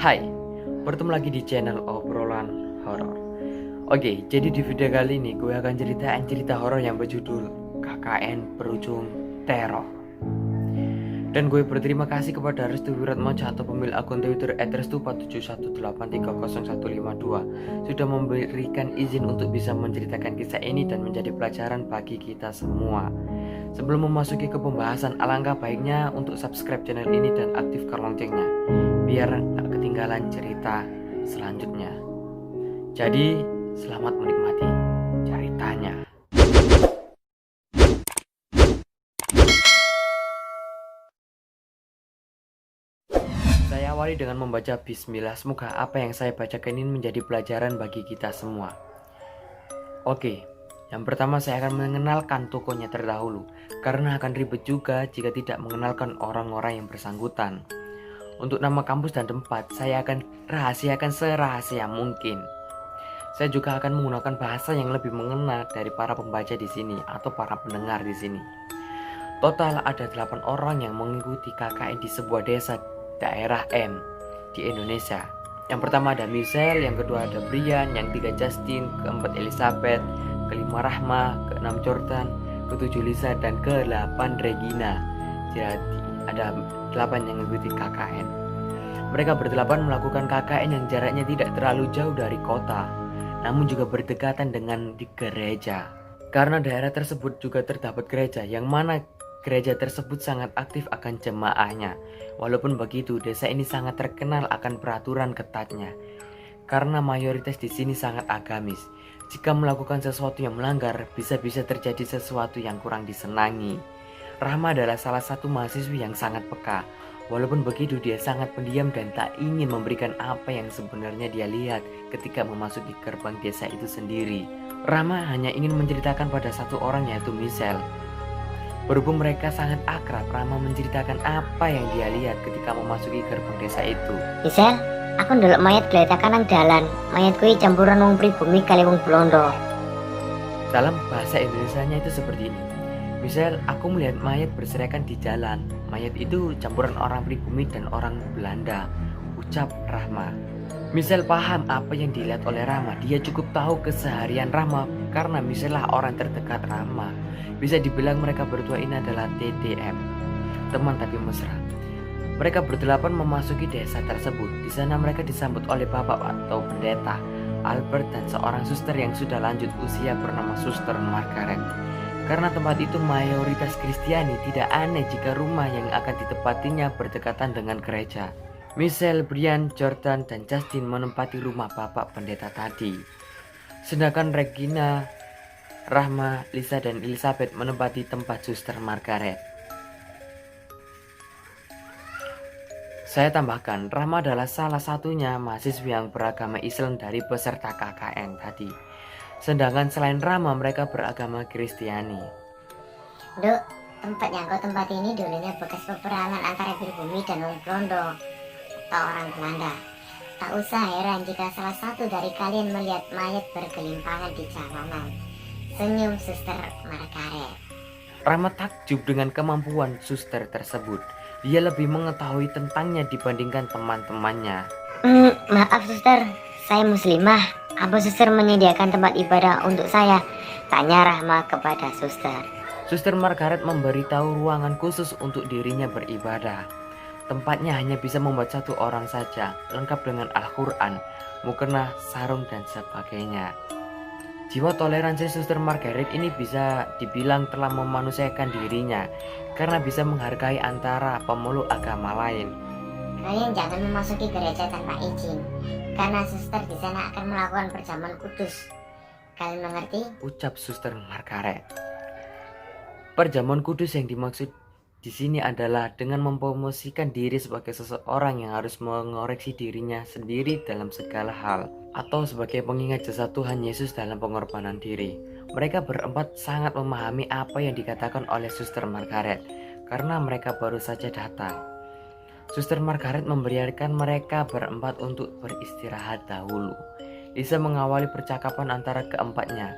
Hai, bertemu lagi di channel obrolan horor. Oke, jadi di video kali ini gue akan ceritain cerita horor yang berjudul KKN Berujung Teror. Dan gue berterima kasih kepada Restu Wiratmoja atau pemilik akun Twitter @restu4718300152 sudah memberikan izin untuk bisa menceritakan kisah ini dan menjadi pelajaran bagi kita semua. Sebelum memasuki ke pembahasan, alangkah baiknya untuk subscribe channel ini dan aktifkan loncengnya biar tak ketinggalan cerita selanjutnya. Jadi, selamat menikmati ceritanya. Saya awali dengan membaca bismillah. Semoga apa yang saya bacakan ini menjadi pelajaran bagi kita semua. Oke, yang pertama saya akan mengenalkan tokohnya terdahulu, karena akan ribet juga jika tidak mengenalkan orang-orang yang bersangkutan. Untuk nama kampus dan tempat, saya akan rahasiakan serahasia mungkin. Saya juga akan menggunakan bahasa yang lebih mengena dari para pembaca di sini atau para pendengar di sini. Total ada 8 orang yang mengikuti KKN di sebuah desa daerah M di Indonesia. Yang pertama ada Michelle, yang kedua ada Brian, yang ketiga Justin, keempat Elizabeth, kelima Rahma, keenam Jordan, ketujuh Lisa, dan ke-8 Regina. Jadi ada 8 yang mengikuti KKN. Mereka berdelapan melakukan KKN yang jaraknya tidak terlalu jauh dari kota, namun juga berdekatan dengan di gereja. Karena daerah tersebut juga terdapat gereja, yang mana gereja tersebut sangat aktif akan jemaahnya. Walaupun begitu, desa ini sangat terkenal akan peraturan ketatnya, karena mayoritas di sini sangat agamis. Jika melakukan sesuatu yang melanggar, bisa-bisa terjadi sesuatu yang kurang disenangi. Rahma adalah salah satu mahasiswi yang sangat peka. Walaupun begitu, dia sangat pendiam dan tak ingin memberikan apa yang sebenarnya dia lihat ketika memasuki gerbang desa itu sendiri. Rahma hanya ingin menceritakan pada satu orang, yaitu Michelle. Berhubung mereka sangat akrab, Rahma menceritakan apa yang dia lihat ketika memasuki gerbang desa itu. Michelle, aku ndelok mayat gletakan nang dalan. Mayat kuwi campuran wong pribumi kali wong Blondo. Dalam bahasa Indonesianya itu seperti ini. Michelle, aku melihat mayat berserakan di jalan. Mayat itu campuran orang pribumi dan orang Belanda, ucap Rahma. Michelle paham apa yang dilihat oleh Rahma. Dia cukup tahu keseharian Rahma karena Michelle lah orang terdekat Rahma. Bisa dibilang mereka berdua ini adalah TTM, teman tapi mesra. Mereka berdelapan memasuki desa tersebut. Di sana mereka disambut oleh bapak atau pendeta Albert dan seorang suster yang sudah lanjut usia bernama Suster Margaret. Karena tempat itu mayoritas Kristiani, tidak aneh jika rumah yang akan ditempatinya berdekatan dengan gereja. Michelle, Brian, Jordan, dan Justin menempati rumah bapak pendeta tadi. Sedangkan Regina, Rahma, Lisa, dan Elizabeth menempati tempat Suster Margaret. Saya tambahkan, Rahma adalah salah satunya mahasiswa yang beragama Islam dari peserta KKN tadi. Sedangkan selain Rahma, mereka beragama Kristiani. Duk, tempat yang kau tempati ini dulunya bekas peperangan antara pribumi dan wong Blondo atau orang Belanda. Tak usah heran jika salah satu dari kalian melihat mayat bergelimpangan di jalanan. Senyum Suster Margaret. Rahma takjub dengan kemampuan suster tersebut. Dia lebih mengetahui tentangnya dibandingkan teman-temannya. Maaf suster, saya muslimah. Apa suster menyediakan tempat ibadah untuk saya? Tanya Rahma kepada suster. Suster Margaret memberitahu ruangan khusus untuk dirinya beribadah. Tempatnya hanya bisa membuat satu orang saja, lengkap dengan Al-Quran, mukena, sarung, dan sebagainya. Jiwa toleransi Suster Margaret ini bisa dibilang telah memanusiakan dirinya, karena bisa menghargai antara pemeluk agama lain. Kalian jangan memasuki gereja tanpa izin, karena suster di sana akan melakukan perjamuan kudus. Kalian mengerti? Ucap Suster Margaret. Perjamuan kudus yang dimaksud di sini adalah dengan mempromosikan diri sebagai seseorang yang harus mengoreksi dirinya sendiri dalam segala hal, atau sebagai pengingat jasa Tuhan Yesus dalam pengorbanan diri. Mereka berempat sangat memahami apa yang dikatakan oleh Suster Margaret, karena mereka baru saja datang. Suster Margaret membiarkan mereka berempat untuk beristirahat dahulu. Lisa mengawali percakapan antara keempatnya.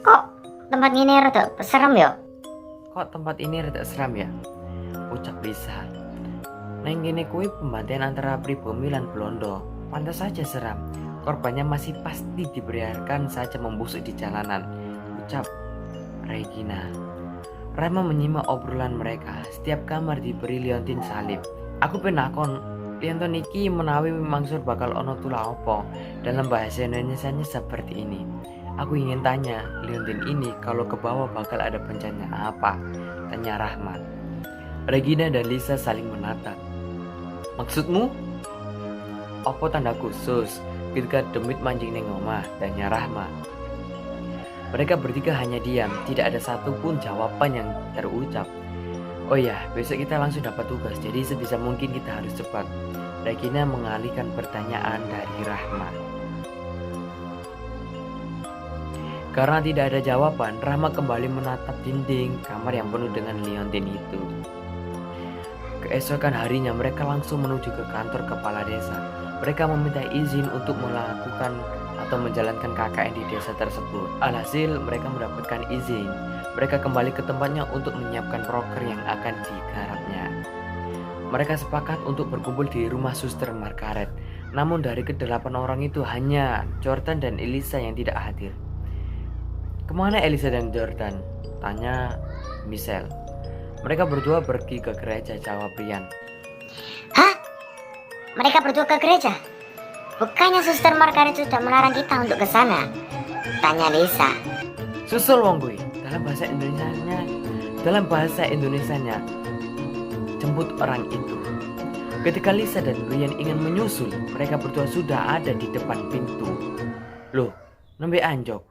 Kok tempat ini rada serem ya? Kok tempat ini rada seram ya? Ucap Lisa. Neng kene kuwi pembantaian antara pribumi lan Blondo. Pantas saja seram. Korbannya masih pasti dibiarkan saja membusuk di jalanan, ucap Regina. Rama menyimak obrolan mereka. Setiap kamar diberi liontin salib. Aku penakon, liontin iki menawi mangsur bakal ono tulah opo. Dalam bahasa Indonesianya seperti ini. Aku ingin tanya, liontin ini kalau ke bawah bakal ada bencana apa? Tanya Rahmat. Regina dan Lisa saling menatap. Maksudmu? Apa tanda khusus ketika demit mancing neng omah? Tanya Rahmat. Mereka bertiga hanya diam, tidak ada satupun jawaban yang terucap. Oh ya, besok kita langsung dapat tugas, jadi sebisa mungkin kita harus cepat. Regina mengalihkan pertanyaan dari Rahmat. Karena tidak ada jawaban, Rahma kembali menatap dinding kamar yang penuh dengan liontin itu. Keesokan harinya mereka langsung menuju ke kantor kepala desa. Mereka meminta izin untuk melakukan atau menjalankan KKN di desa tersebut. Alhasil mereka mendapatkan izin. Mereka kembali ke tempatnya untuk menyiapkan proker yang akan digarapnya. Mereka sepakat untuk berkumpul di rumah Suster Margaret. Namun dari ke-8 orang itu hanya Jordan dan Elisa yang tidak hadir. Kemana Elisa dan Jordan? Tanya Michelle. Mereka berdua pergi ke gereja, jawab Brian. Hah? Mereka berdua ke gereja? Bukannya Suster Margaret sudah melarang kita untuk ke sana? Tanya Lisa. Susul wong kuwi. Dalam bahasa Indonesianya jemput orang itu. Ketika Lisa dan Brian ingin menyusul, mereka berdua sudah ada di depan pintu. Loh, nembe anjok.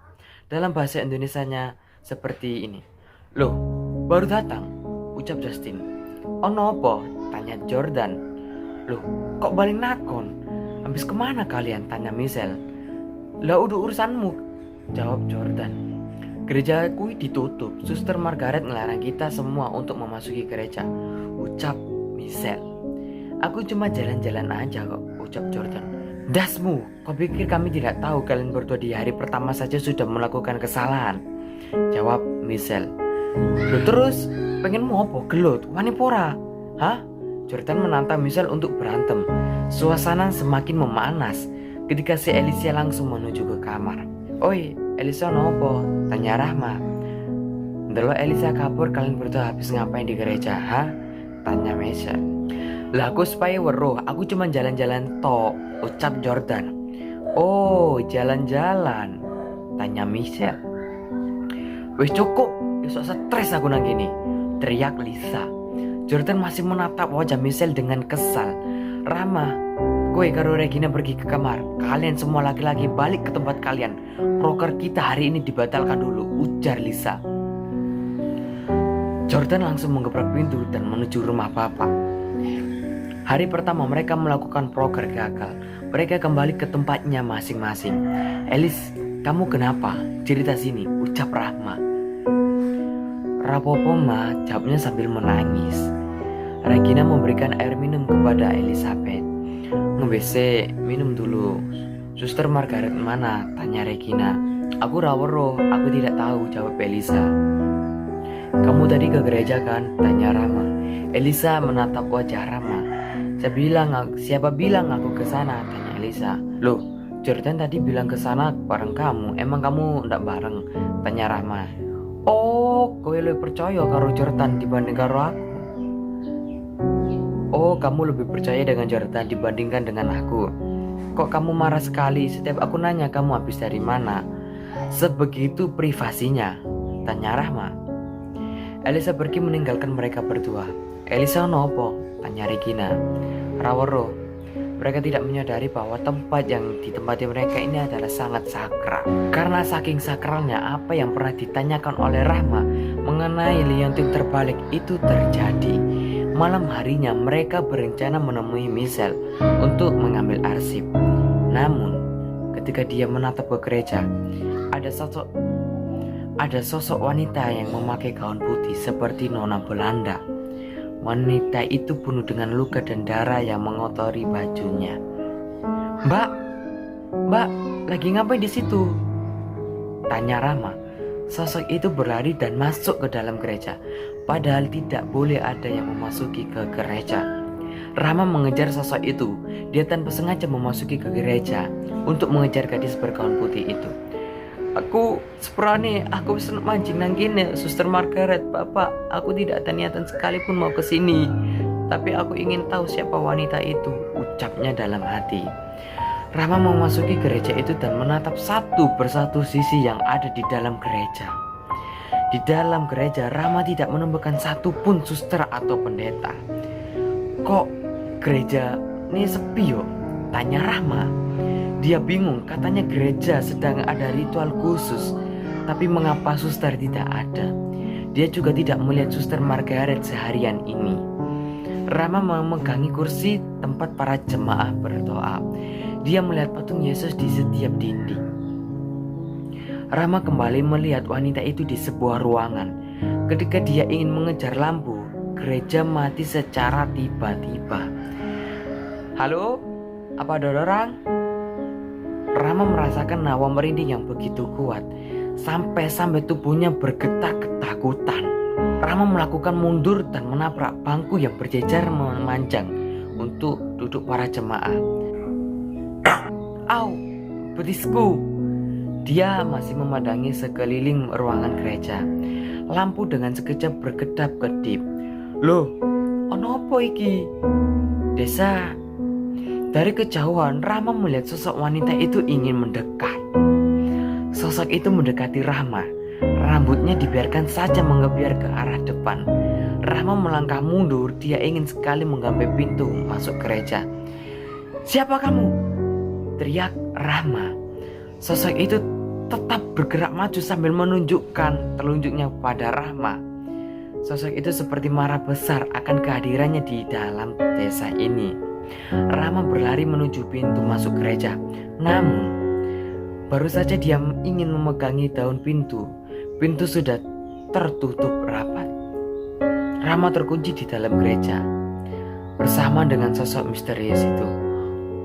Dalam bahasa Indonesianya seperti ini. Loh, baru datang, ucap Justin. Ono apa? Tanya Jordan. Loh, kok balik nakon? Habis kemana kalian? Tanya Michelle. Lah udah urusanmu, jawab Jordan. Gereja kui ditutup. Suster Margaret melarang kita semua untuk memasuki gereja, ucap Michelle. Aku cuma jalan-jalan aja kok, ucap Jordan. Dasmu, kau pikir kami tidak tahu kalian berdua di hari pertama saja sudah melakukan kesalahan? Jawab Michelle. Loh terus, pengenmu apa? Gelut, wani pora? Hah? Jordan menantang Michelle untuk berantem. Suasana semakin memanas ketika si Elisa langsung menuju ke kamar. Oi, Elisa nopo? Tanya Rahma. Ndelok Elisa kabur, kalian berdua habis ngapain di gereja? Hah? Tanya Michelle. Lah aku supaya weruh, aku cuma jalan-jalan tok, ucap Jordan. Oh, jalan-jalan? Tanya Michelle. Wis cukup, besok stres aku nang gini, teriak Lisa. Jordan masih menatap wajah Michelle dengan kesal. Rama, kowe karo Regina pergi ke kamar. Kalian semua laki-laki balik ke tempat kalian. Proker kita hari ini dibatalkan dulu, ujar Lisa. Jordan langsung menggebrak pintu dan menuju rumah bapak. Hari pertama mereka melakukan proker gagal. Mereka kembali ke tempatnya masing-masing. Elis, kamu kenapa? Cerita sini, ucap Rahma. Rapopo ma, jawabnya sambil menangis. Regina memberikan air minum kepada Elizabeth. Ngebese, minum dulu. Suster Margaret mana? Tanya Regina. Aku rawero, aku tidak tahu, jawab Elisa. Kamu tadi ke gereja kan? Tanya Rama. Elisa menatap wajah Rama. Siapa bilang aku ke sana? Tanya Elisa. Loh, Jordan tadi bilang ke sana bareng kamu. Emang kamu ndak bareng? Tanya Rama. Oh, kowe lebih percaya karo Jordan dibanding karo aku. Oh, kamu lebih percaya dengan Jordan dibandingkan dengan aku. Kok kamu marah sekali setiap aku nanya kamu habis dari mana? Sebegitu privasinya? Tanya Rahma. Elisa pergi meninggalkan mereka berdua. Elisa nopo? Tanya Regina. Rawero. Mereka tidak menyadari bahwa tempat yang ditempati mereka ini adalah sangat sakral. Karena saking sakralnya, apa yang pernah ditanyakan oleh Rahma mengenai liontin terbalik itu terjadi. Malam harinya mereka berencana menemui Michelle untuk mengambil arsip. Namun, ketika dia menatap ke gereja, ada sosok wanita yang memakai gaun putih seperti nona Belanda. Wanita itu penuh dengan luka dan darah yang mengotori bajunya. Mbak, lagi ngapain di situ? Tanya Rama. Sosok itu berlari dan masuk ke dalam gereja. Padahal tidak boleh ada yang memasuki ke gereja. Rama mengejar sosok itu. Dia tanpa sengaja memasuki ke gereja untuk mengejar gadis bergaun putih itu. Aku seperane, aku bisa mancing nang kene, Suster Margaret. Bapak, aku tidak ada niatan sekalipun mau ke sini. Tapi aku ingin tahu siapa wanita itu, ucapnya dalam hati. Rama memasuki gereja itu dan menatap satu persatu sisi yang ada di dalam gereja. Di dalam gereja, Rama tidak menemukan satupun suster atau pendeta. Kok gereja ini sepi yo? Tanya Rama. Dia bingung, katanya gereja sedang ada ritual khusus. Tapi mengapa suster tidak ada? Dia juga tidak melihat Suster Margaret seharian ini. Rama memegangi kursi tempat para jemaah berdoa. Dia melihat patung Yesus di setiap dinding. Rama kembali melihat wanita itu di sebuah ruangan. Ketika dia ingin mengejar lampu, gereja mati secara tiba-tiba. Halo? Apa ada orang? Rama merasakan hawa merinding yang begitu kuat. Sampai tubuhnya bergetar ketakutan. Rama melakukan mundur dan menabrak bangku yang berjejer memanjang untuk duduk para jemaah. Au, betisku. Dia masih memandangi sekeliling ruangan gereja. Lampu dengan sekejap berkedap-kedip. Loh, ono apa iki? Desa. Dari kejauhan, Rama melihat sosok wanita itu ingin mendekat. Sosok itu mendekati Rama. Rambutnya dibiarkan saja mengebiar ke arah depan. Rama melangkah mundur, dia ingin sekali menggapai pintu masuk gereja. Siapa kamu? Teriak Rama. Sosok itu tetap bergerak maju sambil menunjukkan telunjuknya pada Rama. Sosok itu seperti marah besar akan kehadirannya di dalam desa ini. Rama berlari menuju pintu masuk gereja. Namun, baru saja dia ingin memegangi daun pintu. Pintu sudah tertutup rapat. Rama terkunci di dalam gereja bersama dengan sosok misterius itu.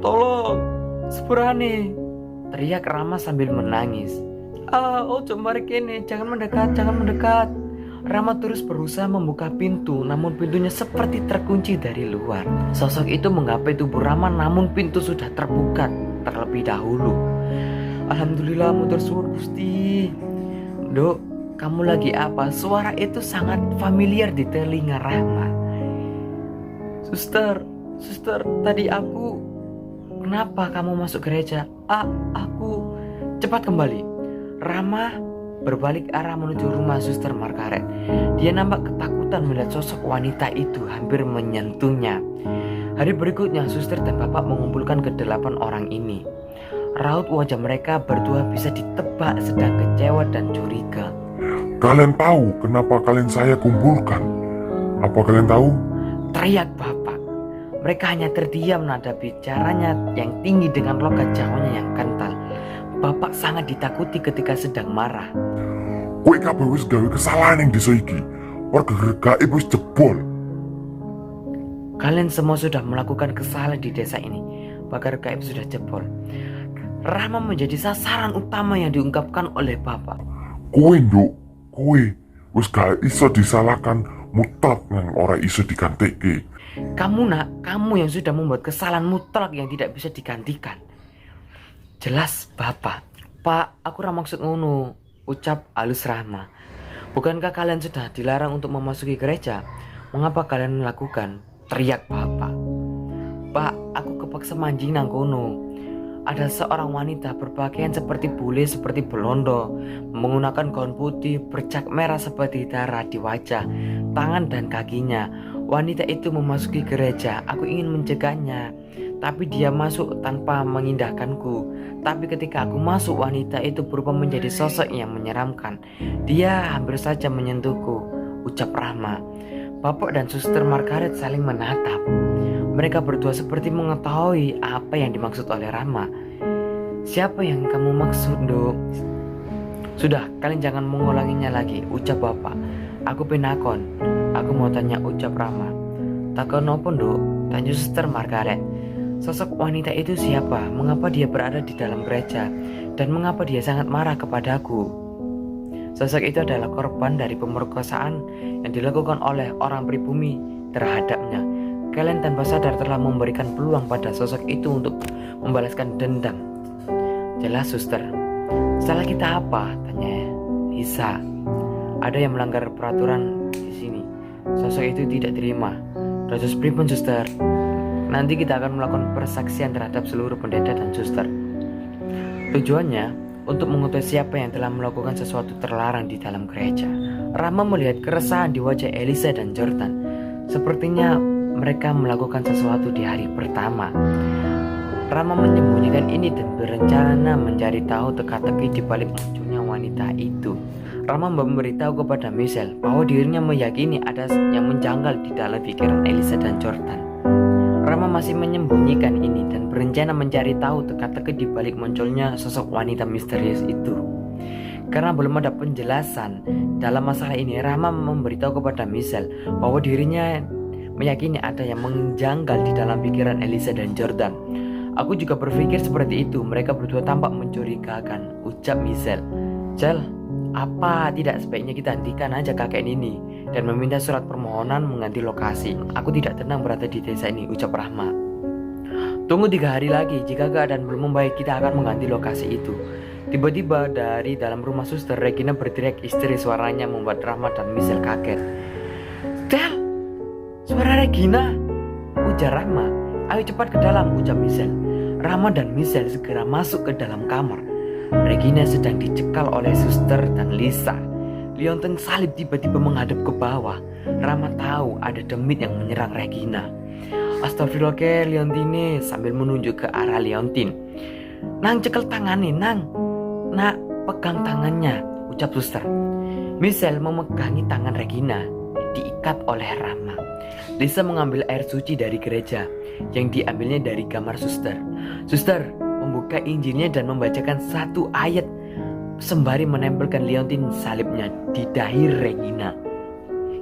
Tolong, sepurane, teriak Rama sambil menangis. Ojo mari kene, jangan mendekat. Rama terus berusaha membuka pintu, namun pintunya seperti terkunci dari luar. Sosok itu menggapai tubuh Rama, namun pintu sudah terbuka terlebih dahulu. Alhamdulillah, mutur suwun Gusti. Dok, kamu lagi apa? Suara itu sangat familiar di telinga Rama. Suster, tadi aku. Kenapa kamu masuk gereja? Aku. Cepat kembali. Rama berbalik arah menuju rumah Suster Margaret. Dia nampak ketakutan melihat sosok wanita itu hampir menyentuhnya. Hari berikutnya, suster dan bapak mengumpulkan ke-8 orang ini. Raut wajah mereka berdua bisa ditebak sedang kecewa dan curiga. Kalian tahu kenapa kalian saya kumpulkan? Apa kalian tahu? Teriak bapak. Mereka hanya terdiam, nada bicaranya yang tinggi dengan logat Jawanya yang kental. Bapak sangat ditakuti ketika sedang marah. Kowe kabeh wis gawe kesalahan yang desa iki. Warga gaib wis jebol. Kalian semua sudah melakukan kesalahan di desa ini. Pagar gaib sudah jebol. Rama menjadi sasaran utama yang diungkapkan oleh bapak. Kowe nduk, kowe wis gak iso disalahkan, mutlak nang ora iso digantike. Kamu yang sudah membuat kesalahan mutlak yang tidak bisa digantikan. Jelas bapak. Pak, aku ra maksud ngono, ucap halus Rama. Bukankah kalian sudah dilarang untuk memasuki gereja? Mengapa kalian melakukan? Teriak bapak. Pak, aku kepaksa mancing nang kono. Ada seorang wanita berpakaian seperti bule, seperti belondo, menggunakan gaun putih bercak merah seperti darah di wajah, tangan dan kakinya. Wanita itu memasuki gereja. Aku ingin mencegahnya, tapi dia masuk tanpa mengindahkanku. Tapi ketika aku masuk, wanita itu berubah menjadi sosok yang menyeramkan. Dia hampir saja menyentuhku, ucap Rama. Bapak dan Suster Margaret saling menatap. Mereka berdua seperti mengetahui apa yang dimaksud oleh Rama. Siapa yang kamu maksud, Dok? Sudah, kalian jangan mengulanginya lagi, ucap bapak. Aku penakon. Aku mau tanya, ucap Rama. Takon opo, Dok? Tanya Suster Margaret. Sosok wanita itu siapa? Mengapa dia berada di dalam gereja? Dan mengapa dia sangat marah kepadaku? Sosok itu adalah korban dari pemerkosaan yang dilakukan oleh orang pribumi terhadapnya. kalian tanpa sadar telah memberikan peluang pada sosok itu untuk membalaskan dendam. Jelas, suster. Salah kita apa? Tanya Lisa. Ada yang melanggar peraturan di sini. Sosok itu tidak terima. Dados pripun, suster? Nanti kita akan melakukan persaksian terhadap seluruh pendeta dan suster. Tujuannya untuk mengetahui siapa yang telah melakukan sesuatu terlarang di dalam gereja. Rama melihat keresahan di wajah Elisa dan Jordan. Sepertinya mereka melakukan sesuatu di hari pertama. Rama menyembunyikan ini dan berencana mencari tahu teka-teki di balik munculnya wanita itu. Rama memberitahu kepada Michelle bahwa dirinya meyakini ada yang menjanggal di dalam pikiran Elisa dan Jordan. Rama masih menyembunyikan ini dan berencana mencari tahu teka-teki di balik munculnya sosok wanita misterius itu. Karena belum ada penjelasan dalam masalah ini, Rama memberitahu kepada Michelle bahwa dirinya meyakini ada yang menjanggal di dalam pikiran Elisa dan Jordan. Aku juga berpikir seperti itu. Mereka berdua tampak mencurigakan, ucap Michelle. Cel, apa tidak sebaiknya kita hentikan aja kakek ini dan meminta surat permohonan mengganti lokasi? Aku tidak tenang berada di desa ini, ucap Rahma. Tunggu 3 hari lagi, jika keadaan belum membaik kita akan mengganti lokasi itu. Tiba-tiba dari dalam rumah suster, Regina berteriak istri, suaranya membuat Rahma dan Michelle kaget. Del, suara Regina, ujar Rahma. Ayo cepat ke dalam, ucap Michelle. Rahma dan Michelle segera masuk ke dalam kamar. Regina sedang dicekal oleh suster dan Lisa. Liontin salib tiba-tiba menghadap ke bawah. Rahma tahu ada demit yang menyerang Regina. Astagfirullah ke Liontine, sambil menunjuk ke arah Liontin. Nang, cekel tangannya, Nang. Nak, pegang tangannya, ucap suster. Michelle memegangi tangan Regina, diikat oleh Rahma. Lisa mengambil air suci dari gereja yang diambilnya dari kamar suster. Suster membuka Injilnya dan membacakan 1 ayat sembari menempelkan liontin salibnya di dahi Regina.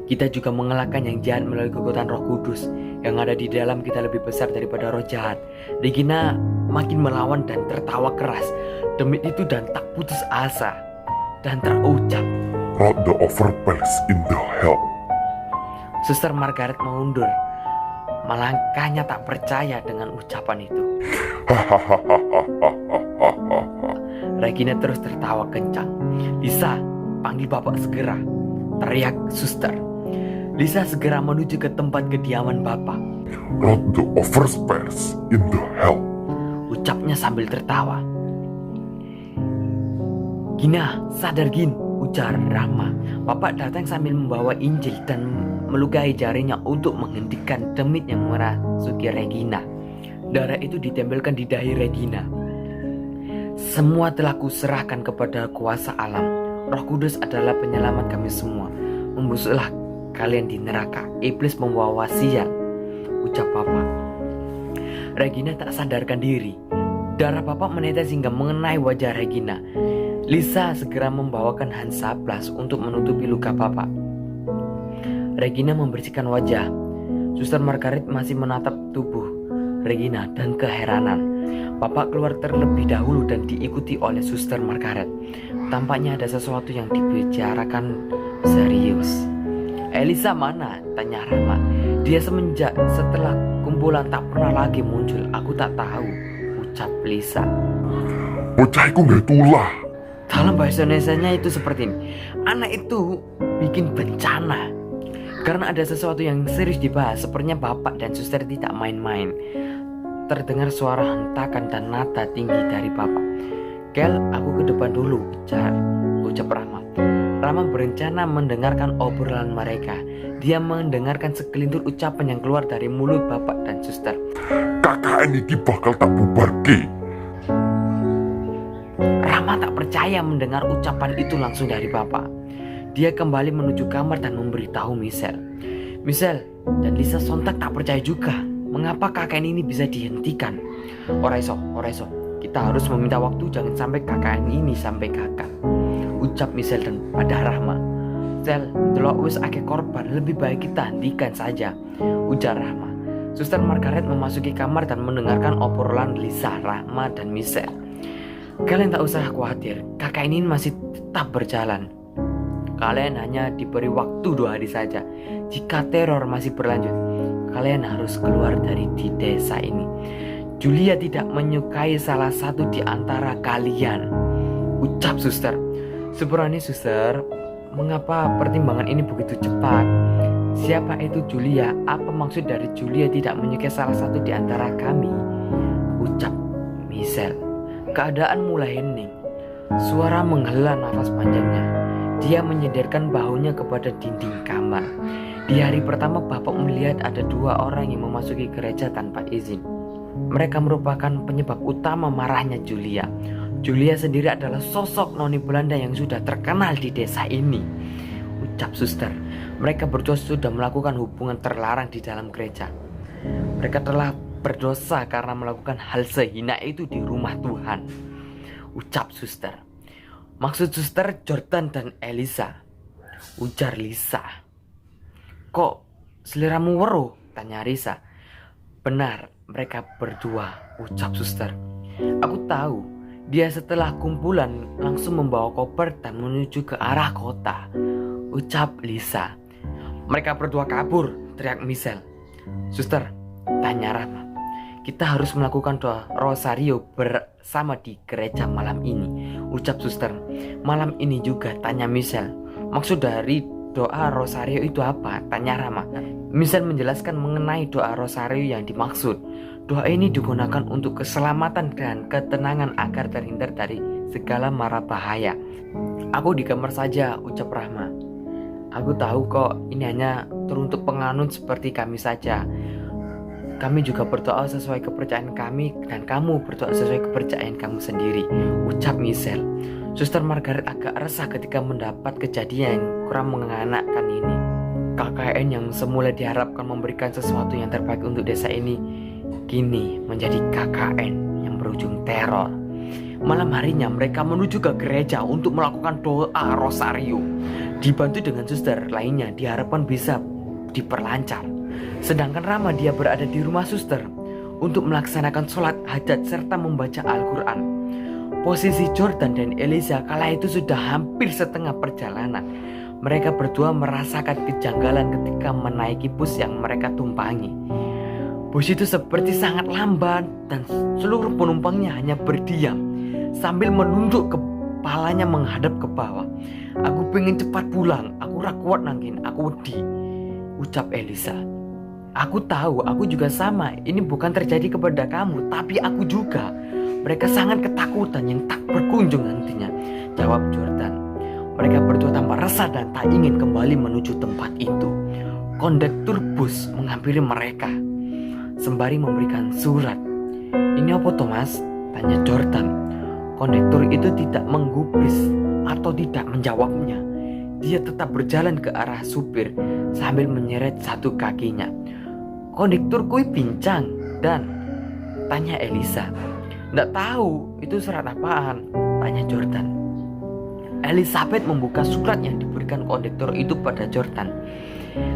Kita juga mengalahkan yang jahat melalui kekuatan Roh Kudus. Yang ada di dalam kita lebih besar daripada roh jahat. Regina makin melawan dan tertawa keras. Demit itu dan tak putus asa dan terucap, Rot the overpells in the hell. Suster Margaret mundur. Malangkahnya tak percaya dengan ucapan itu. Regina terus tertawa kencang. Lisa, panggil bapak segera, teriak suster. Lisa segera menuju ke tempat kediaman bapak. Rot the overpells in the hell. Ucapnya sambil tertawa. Gina, sadar Gin, ujar Rahma. Bapak datang sambil membawa Injil dan melukai jarinya untuk menghentikan demit yang merasuki Regina. Darah itu ditempelkan di dahi Regina. Semua telah kuserahkan kepada kuasa alam. Roh Kudus adalah penyelamat kami semua. Membusuklah kalian di neraka. Iblis membawa sial, ucap Bapak. Regina tak sadarkan diri. Darah Bapak menetes hingga mengenai wajah Regina. Lisa segera membawakan Hansaplast untuk menutupi luka Bapak. Regina membersihkan wajah. Suster Margaret masih menatap tubuh Regina dan keheranan. Bapak keluar terlebih dahulu dan diikuti oleh Suster Margaret. Tampaknya ada sesuatu yang dibicarakan serius. Elisa mana? Tanya Rahma. Dia semenjak setelah kumpulan tak pernah lagi muncul. Aku tak tahu, ucap Lisa. Bocahku gak tulah. Dalam bahasa Indonesianya itu seperti ini. Anak itu bikin bencana. Karena ada sesuatu yang serius dibahas. Sepertinya bapak dan suster tidak main-main. Terdengar suara hentakan dan nada tinggi dari bapak. Kel, aku ke depan dulu, ucap Rahma. Rahma berencana mendengarkan obrolan mereka. Dia mendengarkan segelintir ucapan yang keluar dari mulut bapak dan suster. KKN ini bakal tak bubarke. Rahma tak percaya mendengar ucapan itu langsung dari bapak. Dia kembali menuju kamar dan memberitahu Michelle. Michelle dan Lisa sontak tak percaya juga. Mengapa KKN ini bisa dihentikan? Oraiso, kita harus meminta waktu, jangan sampai KKN ini sampai gagal, ucap Michelle dan pada Rahma. Sel, delok wis akeh korban, lebih baik kita hentikan saja, ujar Rahma. Suster Margaret memasuki kamar dan mendengarkan obrolan Lisa, Rahma, dan Michelle. Kalian tak usah khawatir, KKN ini masih tetap berjalan. Kalian hanya diberi waktu 2 hari saja. Jika teror masih berlanjut, kalian harus keluar dari di desa ini. Julia tidak menyukai salah satu di antara kalian, ucap suster. Seberani suster, mengapa pertimbangan ini begitu cepat? Siapa itu Julia? Apa maksud dari Julia tidak menyukai salah satu di antara kami? Ucap Michelle. Keadaan mulai hening. Suara menghela nafas panjangnya. Dia menyenderkan bahunya kepada dinding kamar. Di hari pertama Bapak melihat ada 2 orang yang memasuki gereja tanpa izin. Mereka merupakan penyebab utama marahnya Julia. Julia sendiri adalah sosok noni Belanda yang sudah terkenal di desa ini, ucap suster. Mereka berdua sudah melakukan hubungan terlarang di dalam gereja. Mereka telah berdosa karena melakukan hal sehina itu di rumah Tuhan, ucap suster. Maksud suster Jordan dan Elisa, ujar Lisa. Kok seliramu weruh? Tanya Risa. Benar, mereka berdua, ucap suster. Aku tahu, dia setelah kumpulan langsung membawa koper dan menuju ke arah kota, ucap Lisa. Mereka berdua kabur, teriak Michelle. Suster, tanya Rama. Kita harus melakukan doa rosario bersama di gereja malam ini, ucap suster. Malam ini juga, tanya Michelle. Maksud dari doa rosario itu apa? Tanya Rama. Michelle menjelaskan mengenai doa rosario yang dimaksud. Doa ini digunakan untuk keselamatan dan ketenangan agar terhindar dari segala mara bahaya. Aku di kamar saja, ucap Rahma. Aku tahu kok ini hanya teruntuk penganut seperti kami saja. Kami juga berdoa sesuai kepercayaan kami dan kamu berdoa sesuai kepercayaan kamu sendiri, ucap Michelle. Suster Margaret agak resah ketika mendapat kejadian yang kurang mengenakan ini. KKN yang semula diharapkan memberikan sesuatu yang terbaik untuk desa ini, kini menjadi KKN yang berujung teror. Malam harinya mereka menuju ke gereja untuk melakukan doa rosario. Dibantu dengan suster lainnya diharapkan bisa diperlancar. Sedangkan Rama dia berada di rumah suster untuk melaksanakan sholat hajat serta membaca Al-Quran. Posisi Jordan dan Elisa kala itu sudah hampir setengah perjalanan. Mereka berdua merasakan kejanggalan ketika menaiki bus yang mereka tumpangi. Bus itu seperti sangat lamban dan seluruh penumpangnya hanya berdiam sambil menunduk kepalanya menghadap ke bawah. Aku pengen cepat pulang, aku ra kuat nangkin, aku wedi, ucap Elisa. Aku tahu, aku juga sama. Ini bukan terjadi kepada kamu, tapi aku juga. Mereka sangat ketakutan yang tak berkunjung hentinya, jawab Jordan. Mereka berdua tampak resah dan tak ingin kembali menuju tempat itu. Kondektur bus menghampiri mereka sembari memberikan surat. Ini apa Thomas? Tanya Jordan. Kondektur itu tidak menggubris atau tidak menjawabnya. Dia tetap berjalan ke arah supir sambil menyeret satu kakinya. Kondektur kui pincang dan tanya Elisa. Nggak tahu itu surat apaan? Tanya Jordan. Elizabeth membuka surat yang diberikan kondektur itu pada Jordan.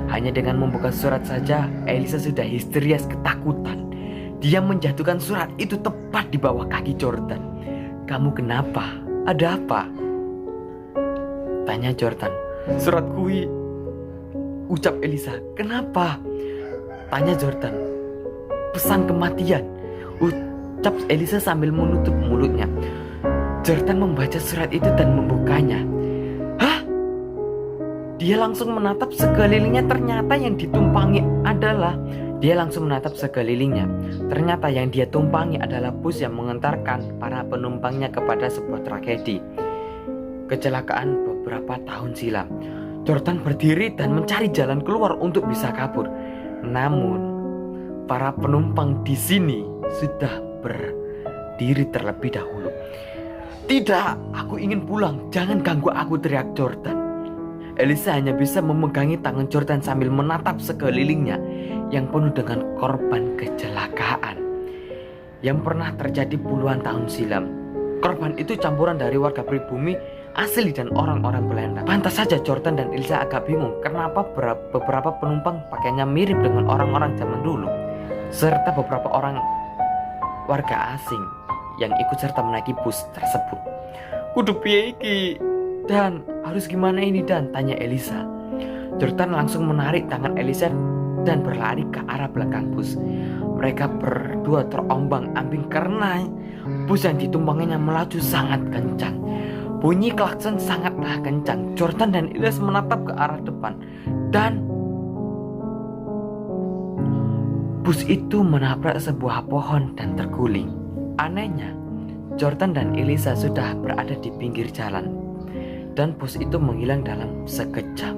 Hanya dengan membuka surat saja Elisa sudah histerias ketakutan. Dia menjatuhkan surat itu tepat di bawah kaki Jordan. Kamu kenapa? Ada apa? Tanya Jordan. Surat kui, ucap Elisa. Kenapa? Tanya Jordan. Pesan kematian, ucap Elisa sambil menutup mulutnya. Jordan membaca surat itu dan membukanya. Hah? Dia langsung menatap sekelilingnya. Ternyata yang ditumpangi adalah Ternyata yang dia tumpangi adalah bus yang mengantarkan para penumpangnya kepada sebuah tragedi, kecelakaan beberapa tahun silam. Jordan berdiri dan mencari jalan keluar untuk bisa kabur. Namun para penumpang di sini sudah berdiri terlebih dahulu. Tidak, aku ingin pulang. Jangan ganggu aku, teriak Jordan. Elisa hanya bisa memegangi tangan Jordan sambil menatap sekelilingnya yang penuh dengan korban kecelakaan yang pernah terjadi puluhan tahun silam. Korban itu campuran dari warga pribumi asli dan orang-orang Belanda. Pantas saja Jordan dan Elisa agak bingung kenapa beberapa penumpang pakaiannya mirip dengan orang-orang zaman dulu, serta beberapa orang warga asing yang ikut serta menaiki bus tersebut. Kudu piye iki? Dan harus gimana ini Dan? Tanya Elisa. Jordan langsung menarik tangan Elisa dan berlari ke arah belakang bus. Mereka berdua terombang-ambing karena bus yang ditumpanginya melaju sangat kencang. Bunyi klakson sangatlah kencang. Jordan dan Ilyas menatap ke arah depan dan bus itu menabrak sebuah pohon dan terguling. Anehnya, Jordan dan Elisa sudah berada di pinggir jalan dan bus itu menghilang dalam sekejap.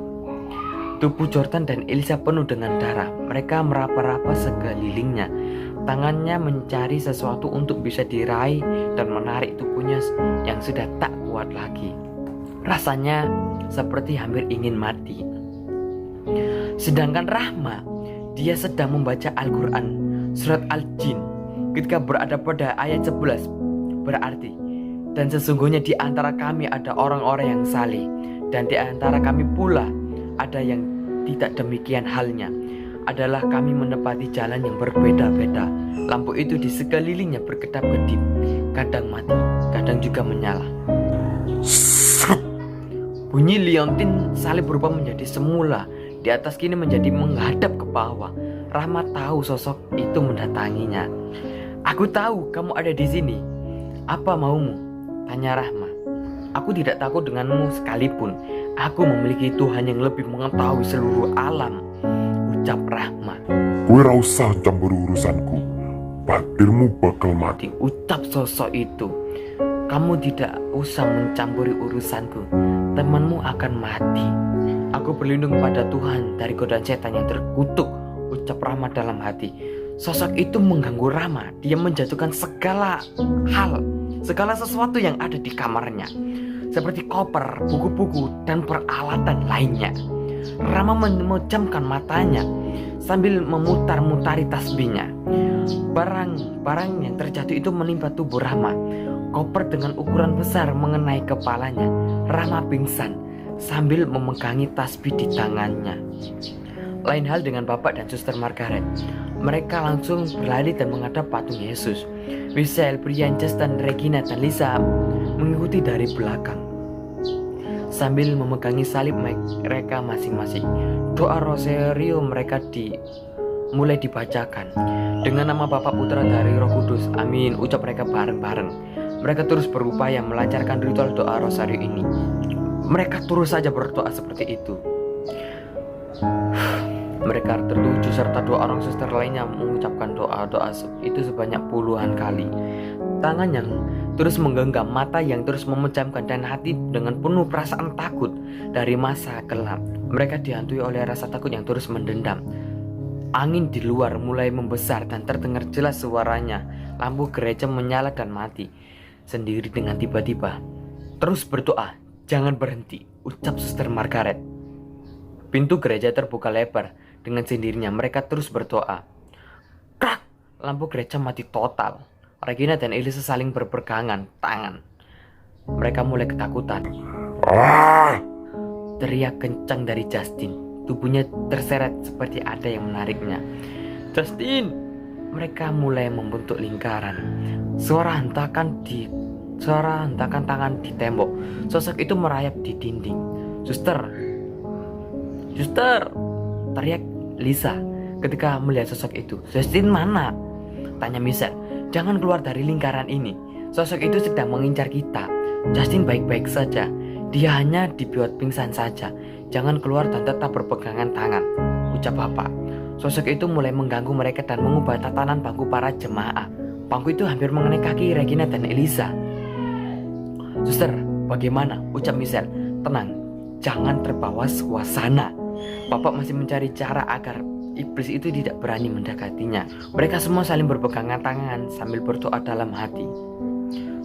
Tubuh Jordan dan Elisa penuh dengan darah. Mereka meraba-raba sekelilingnya. Tangannya mencari sesuatu untuk bisa diraih dan menarik tubuhnya yang sudah tak kuat lagi. Rasanya seperti hampir ingin mati. Sedangkan Rahma, dia sedang membaca Al-Quran, surat Al-Jin. Ketika berada pada ayat 11, berarti, dan sesungguhnya di antara kami ada orang-orang yang saleh, dan di antara kami pula ada yang tidak demikian halnya, adalah kami menepati jalan yang berbeda-beda. Lampu itu di sekelilingnya berkedap-kedip, kadang mati, kadang juga menyala. Bunyi liontin salib berubah menjadi semula, di atas kini menjadi menghadap ke bawah. Rahma tahu sosok itu mendatanginya. "Aku tahu kamu ada di sini. Apa maumu?" tanya Rahma. "Aku tidak takut denganmu sekalipun. Aku memiliki Tuhan yang lebih mengetahui seluruh alam," ucap Rahma. Kowe ra usah campur urusanku. Batirmu bakal mati. Ucap sosok itu. "Kamu tidak usah mencampuri urusanku. Temanmu akan mati. Aku berlindung pada Tuhan dari godaan setan yang terkutuk," ucap Rahma dalam hati. Sosok itu mengganggu Rahma. Dia menjatuhkan segala hal, segala sesuatu yang ada di kamarnya, seperti koper, buku-buku, dan peralatan lainnya. Rahma memejamkan matanya sambil memutar-mutari tasbihnya. Barang-barang yang terjatuh itu menimpa tubuh Rahma. Koper dengan ukuran besar mengenai kepalanya. Rahma pingsan sambil memegangi tasbih di tangannya. Lain hal dengan Bapak dan Suster Margaret. Mereka langsung berlari dan menghadap patung Yesus. Michelle, Brian, Justin, Regina, dan Lisa mengikuti dari belakang sambil memegangi salib mereka masing-masing. Doa rosario mereka mulai dibacakan. "Dengan nama Bapa, Putra, dari Roh Kudus, amin," ucap mereka bareng-bareng. Mereka terus berupaya melancarkan ritual doa rosario ini. Mereka terus saja berdoa seperti itu. Mereka tertuju serta dua orang suster lainnya mengucapkan doa-doa itu sebanyak puluhan kali. Tangan yang terus menggenggam, mata yang terus memejamkan, dan hati dengan penuh perasaan takut dari masa gelap. Mereka dihantui oleh rasa takut yang terus mendendam. Angin di luar mulai membesar dan terdengar jelas suaranya. Lampu gereja menyala dan mati sendiri dengan tiba-tiba. "Terus berdoa, jangan berhenti," ucap Suster Margaret. Pintu gereja terbuka lebar dengan sendirinya. Mereka terus berdoa. Krak! Lampu gereja mati total. Regina dan Elisa saling berpegangan tangan. Mereka mulai ketakutan. Ah! Teriak kencang dari Justin. Tubuhnya terseret seperti ada yang menariknya. "Justin!" Mereka mulai membentuk lingkaran. Suara hentakan tangan di tembok. Sosok itu merayap di dinding. Suster! Teriak Lisa ketika melihat sosok itu. "Justin mana?" tanya Michelle. "Jangan keluar dari lingkaran ini. Sosok itu sedang mengincar kita. Justin baik-baik saja. Dia hanya dibuat pingsan saja. Jangan keluar dan tetap berpegangan tangan," ucap Bapak. Sosok itu mulai mengganggu mereka dan mengubah tatanan bangku para jemaah. Bangku itu hampir mengenai kaki Regina dan Elisa. "Suster, bagaimana?" ucap Michelle. "Tenang, jangan terbawa suasana. Bapak masih mencari cara agar iblis itu tidak berani mendekatinya." Mereka semua saling berpegangan tangan sambil berdoa dalam hati.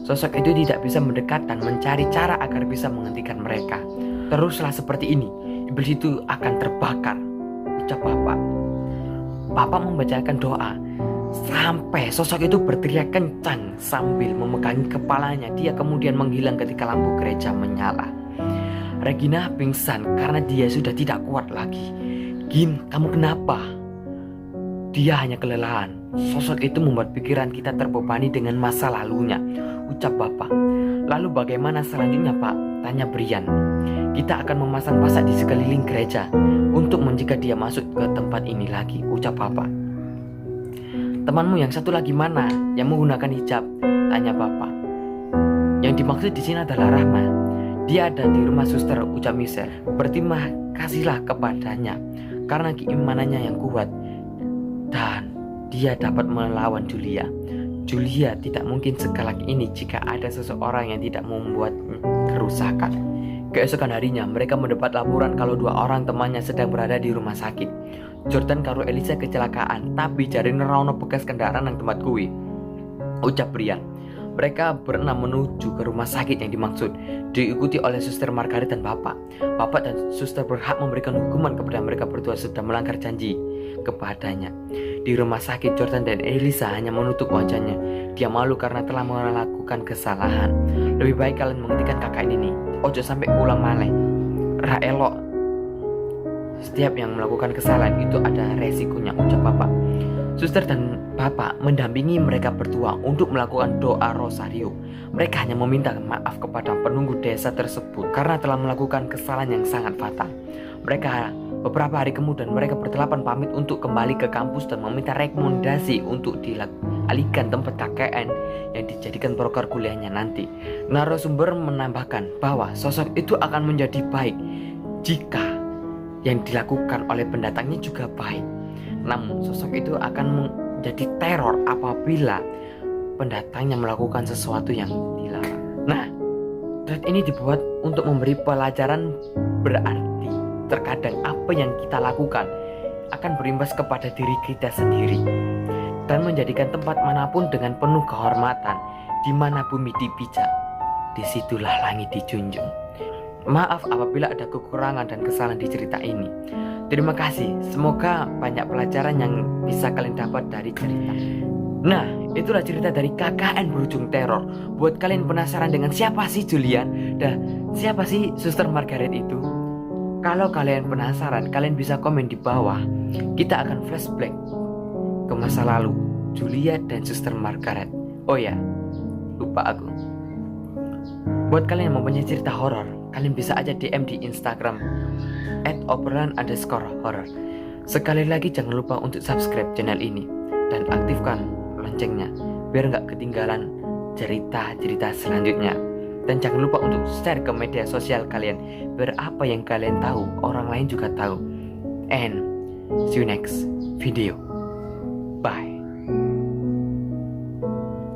Sosok itu tidak bisa mendekat dan mencari cara agar bisa menghentikan mereka. "Teruslah seperti ini, iblis itu akan terbakar," ucap Bapak. Bapak membacakan doa sampai sosok itu berteriak kencang sambil memegangi kepalanya. Dia kemudian menghilang ketika lampu gereja menyala. Regina pingsan karena dia sudah tidak kuat lagi. "Gin, kamu kenapa?" "Dia hanya kelelahan." Sosok itu membuat pikiran kita terbebani dengan masa lalunya, ucap Bapak. "Lalu bagaimana selanjutnya, Pak?" tanya Brian. Kita akan memasang pasak di sekeliling gereja untuk mencegah dia masuk ke tempat ini lagi, ucap Bapak. Temanmu yang satu lagi mana yang menggunakan hijab? Tanya Bapak. Yang dimaksud di sini adalah Rahma. Dia ada di rumah suster, ucap Michelle. Berterima kasihlah kepadanya karena keimanannya yang kuat dan dia dapat melawan Julia. Julia tidak mungkin segalak ini jika ada seseorang yang tidak membuat kerusakan. Keesokan harinya mereka mendapat laporan kalau 2 orang temannya sedang berada di rumah sakit. Jordan karo Elisa kecelakaan, tapi jari nerono bekas kendaraan yang tempat kuwi, ucap Brian. Mereka berenam menuju ke rumah sakit yang dimaksud, diikuti oleh suster Margaret dan Bapak. Bapak dan suster berhak memberikan hukuman kepada mereka berdua sudah melanggar janji kepadanya. Di rumah sakit, Jordan dan Elisa hanya menutup wajahnya. Dia malu karena telah melakukan kesalahan. Lebih baik kalian menghentikan kakak ini. Ojo sampai ulang maleh. Ra elok. Setiap yang melakukan kesalahan itu ada resikonya, ucap Bapak. Suster dan Bapak mendampingi mereka berdua untuk melakukan doa rosario. Mereka hanya meminta maaf kepada penunggu desa tersebut karena telah melakukan kesalahan yang sangat fatal. Beberapa hari kemudian mereka bertelapan pamit untuk kembali ke kampus dan meminta rekomendasi untuk dialihkan tempat KKN yang dijadikan proker kuliahnya nanti. Narasumber menambahkan bahwa sosok itu akan menjadi baik jika yang dilakukan oleh pendatangnya juga baik. Namun sosok itu akan menjadi teror apabila pendatangnya melakukan sesuatu yang dilarang. Nah, thread ini dibuat untuk memberi pelajaran, berarti terkadang apa yang kita lakukan akan berimbas kepada diri kita sendiri dan menjadikan tempat manapun dengan penuh kehormatan. Di mana bumi dipijak, disitulah langit dijunjung. Maaf apabila ada kekurangan dan kesalahan di cerita ini. Terima kasih, semoga banyak pelajaran yang bisa kalian dapat dari cerita. Nah, itulah cerita dari KKN berujung teror. Buat kalian penasaran dengan siapa sih Julian dan siapa sih Suster Margaret itu? Kalau kalian penasaran, kalian bisa komen di bawah. Kita akan flashback ke masa lalu Julia dan Suster Margaret. Oh ya, lupa aku. Buat kalian yang mempunyai cerita horor, kalian bisa aja DM di Instagram @obrolan_horror. Sekali lagi jangan lupa untuk subscribe channel ini dan aktifkan loncengnya biar nggak ketinggalan cerita-cerita selanjutnya. Dan jangan lupa untuk share ke media sosial kalian biar apa yang kalian tahu orang lain juga tahu. And see you next video. Bye.